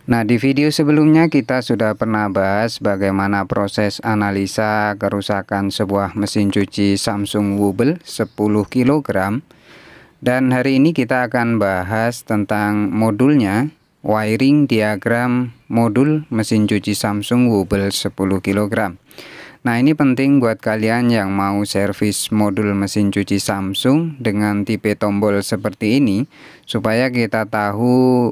Nah, di video sebelumnya kita sudah pernah bahas bagaimana proses analisa kerusakan sebuah mesin cuci Samsung Wobble 10 kg. Dan hari ini kita akan bahas tentang modulnya, wiring diagram modul mesin cuci Samsung Wobble 10 kg. Nah, ini penting buat kalian yang mau servis modul mesin cuci Samsung dengan tipe tombol seperti ini, supaya kita tahu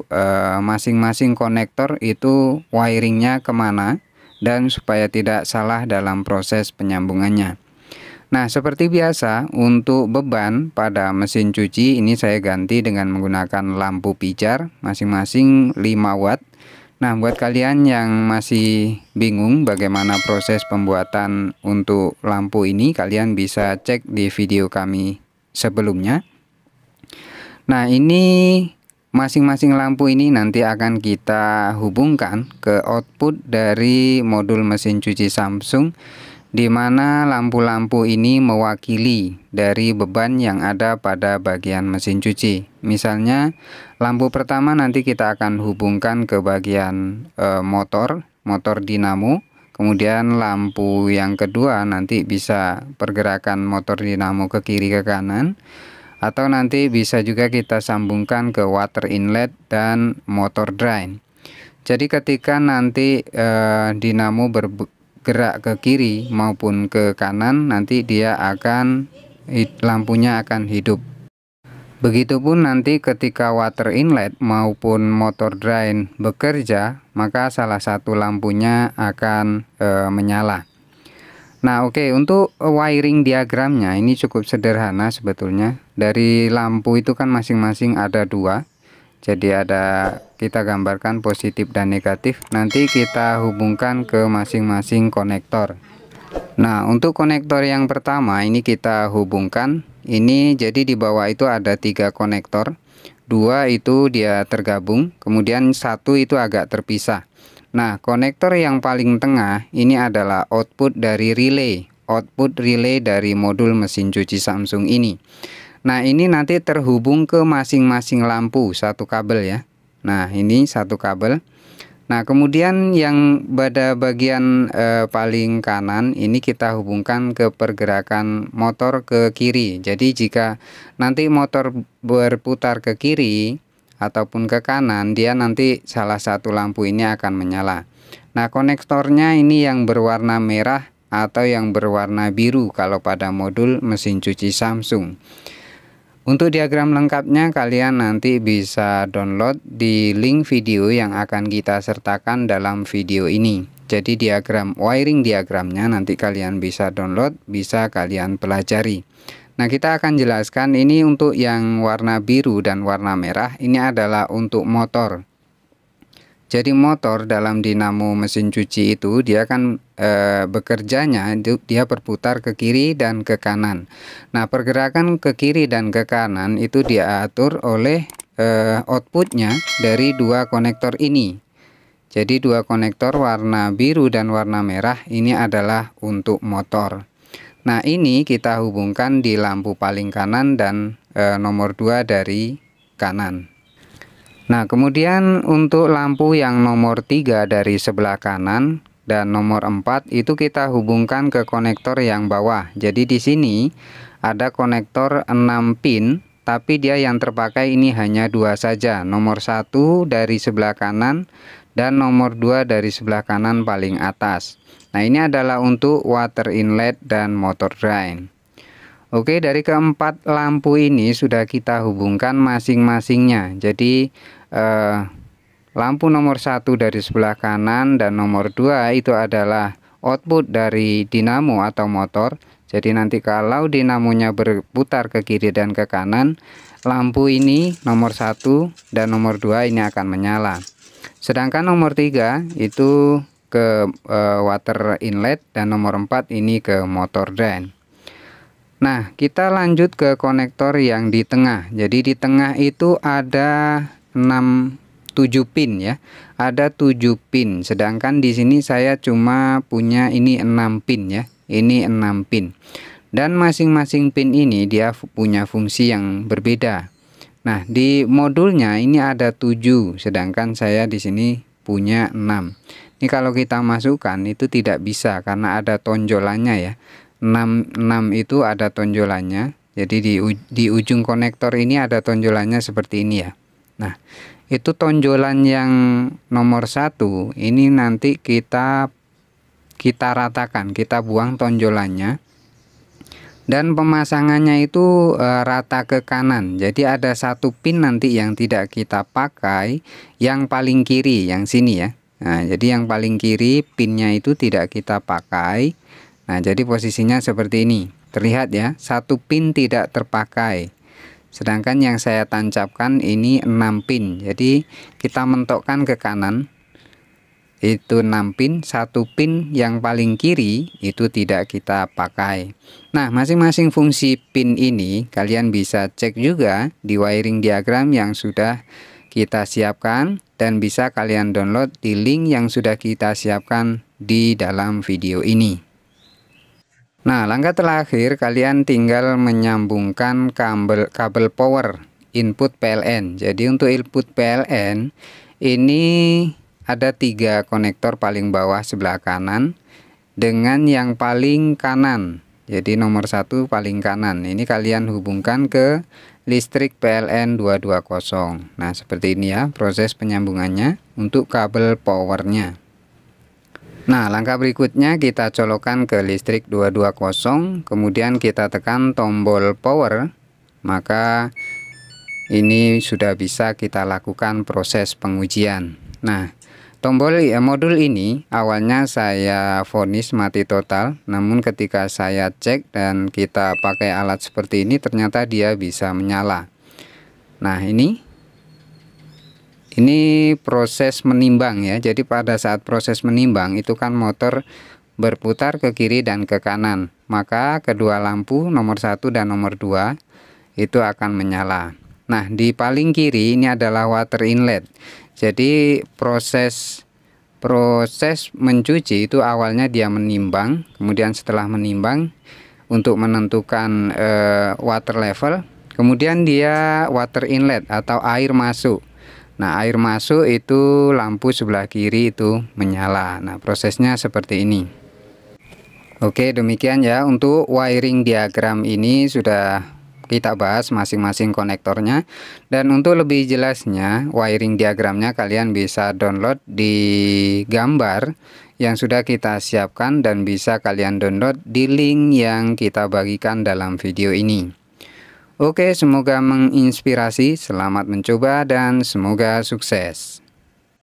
masing-masing konektor itu wiringnya kemana, dan supaya tidak salah dalam proses penyambungannya. Nah, seperti biasa untuk beban pada mesin cuci ini saya ganti dengan menggunakan lampu pijar masing-masing 5 watt. Nah, buat kalian yang masih bingung bagaimana proses pembuatan untuk lampu ini, kalian bisa cek di video kami sebelumnya. Nah, ini masing-masing lampu ini nanti akan kita hubungkan ke output dari modul mesin cuci Samsung, di mana lampu-lampu ini mewakili dari beban yang ada pada bagian mesin cuci. Misalnya lampu pertama nanti kita akan hubungkan ke bagian motor dinamo. Kemudian lampu yang kedua nanti bisa pergerakan motor dinamo ke kiri ke kanan, atau nanti bisa juga kita sambungkan ke water inlet dan motor drain. Jadi ketika nanti dinamo bergerak ke kiri maupun ke kanan, nanti lampunya akan hidup. Begitupun nanti ketika water inlet maupun motor drain bekerja, maka salah satu lampunya akan menyala. Nah, oke, untuk wiring diagramnya ini cukup sederhana sebetulnya. Dari lampu itu kan masing-masing ada 2. Jadi kita gambarkan positif dan negatif. Nanti kita hubungkan ke masing-masing konektor. Nah, untuk konektor yang pertama ini kita hubungkan. Ini jadi di bawah itu ada 3 konektor. 2 itu dia tergabung, kemudian 1 itu agak terpisah. Nah, konektor yang paling tengah ini adalah output dari relay. Output relay dari modul mesin cuci Samsung ini. Nah, ini nanti terhubung ke masing-masing lampu satu kabel ya. Nah, ini satu kabel. Nah, kemudian yang pada bagian paling kanan ini kita hubungkan ke pergerakan motor ke kiri. Jadi jika nanti motor berputar ke kiri ataupun ke kanan, dia nanti salah satu lampu ini akan menyala. Nah, konektornya ini yang berwarna merah atau yang berwarna biru kalau pada modul mesin cuci Samsung. Untuk diagram lengkapnya kalian nanti bisa download di link video yang akan kita sertakan dalam video ini. Jadi wiring diagramnya nanti kalian bisa download, bisa kalian pelajari. Nah, kita akan jelaskan ini untuk yang warna biru dan warna merah, ini adalah untuk motor. Jadi motor dalam dinamo mesin cuci itu dia kan bekerjanya dia berputar ke kiri dan ke kanan. Nah, pergerakan ke kiri dan ke kanan itu diatur oleh outputnya dari 2 konektor ini. Jadi 2 konektor warna biru dan warna merah ini adalah untuk motor. Nah, ini kita hubungkan di lampu paling kanan dan nomor 2 dari kanan. Nah, kemudian untuk lampu yang nomor 3 dari sebelah kanan dan nomor 4 itu kita hubungkan ke konektor yang bawah. Jadi di sini ada konektor 6 pin, tapi dia yang terpakai ini hanya 2 saja. Nomor 1 dari sebelah kanan dan nomor 2 dari sebelah kanan paling atas. Nah, ini adalah untuk water inlet dan motor drain. Oke, dari keempat lampu ini sudah kita hubungkan masing-masingnya. Jadi lampu nomor 1 dari sebelah kanan dan nomor 2 itu adalah output dari dinamo atau motor. Jadi nanti kalau dinamonya berputar ke kiri dan ke kanan, lampu ini nomor 1 dan nomor 2 ini akan menyala. Sedangkan nomor 3 itu ke water inlet dan nomor 4 ini ke motor drain. Nah, kita lanjut ke konektor yang di tengah. Jadi di tengah itu ada 7 pin ya. Ada 7 pin. Sedangkan di sini saya cuma punya ini 6 pin ya. Ini 6 pin. Dan masing-masing pin ini dia punya fungsi yang berbeda. Nah, di modulnya ini ada 7, sedangkan saya di sini punya 6. Ini kalau kita masukkan itu tidak bisa karena ada tonjolannya ya. 6 itu ada tonjolannya. Jadi di ujung konektor ini ada tonjolannya seperti ini ya. Nah, itu tonjolan yang nomor 1 ini nanti kita ratakan, kita buang tonjolannya. Dan pemasangannya itu rata ke kanan. Jadi ada satu pin nanti yang tidak kita pakai, yang paling kiri, yang sini ya. Nah, jadi yang paling kiri pinnya itu tidak kita pakai. Nah, jadi posisinya seperti ini. Terlihat ya, satu pin tidak terpakai. Sedangkan yang saya tancapkan ini 6 pin. Jadi kita mentokkan ke kanan. Itu 6 pin, satu pin yang paling kiri itu tidak kita pakai. Nah, masing-masing fungsi pin ini kalian bisa cek juga di wiring diagram yang sudah kita siapkan, dan bisa kalian download di link yang sudah kita siapkan di dalam video ini. Nah, langkah terakhir kalian tinggal menyambungkan kabel power input PLN. Jadi untuk input PLN ini ada 3 konektor paling bawah sebelah kanan dengan yang paling kanan. Jadi nomor 1 paling kanan. Ini kalian hubungkan ke listrik PLN 220. Nah, seperti ini ya proses penyambungannya untuk kabel powernya. Nah, langkah berikutnya kita colokkan ke listrik 220, kemudian kita tekan tombol power, maka ini sudah bisa kita lakukan proses pengujian. Nah, modul ini awalnya saya vonis mati total, namun ketika saya cek dan kita pakai alat seperti ini ternyata dia bisa menyala. Nah, ini proses menimbang ya. Jadi pada saat proses menimbang itu kan motor berputar ke kiri dan ke kanan, maka kedua lampu nomor 1 dan nomor 2 itu akan menyala. Nah, di paling kiri ini adalah water inlet. Jadi proses mencuci itu awalnya dia menimbang, kemudian setelah menimbang untuk menentukan water level, kemudian dia water inlet atau air masuk. Nah, air masuk itu lampu sebelah kiri itu menyala. Nah, prosesnya seperti ini. Oke, demikian ya untuk wiring diagram ini sudah kita bahas masing-masing konektornya, dan untuk lebih jelasnya wiring diagramnya kalian bisa download di gambar yang sudah kita siapkan dan bisa kalian download di link yang kita bagikan dalam video ini. Oke, semoga menginspirasi, selamat mencoba dan semoga sukses.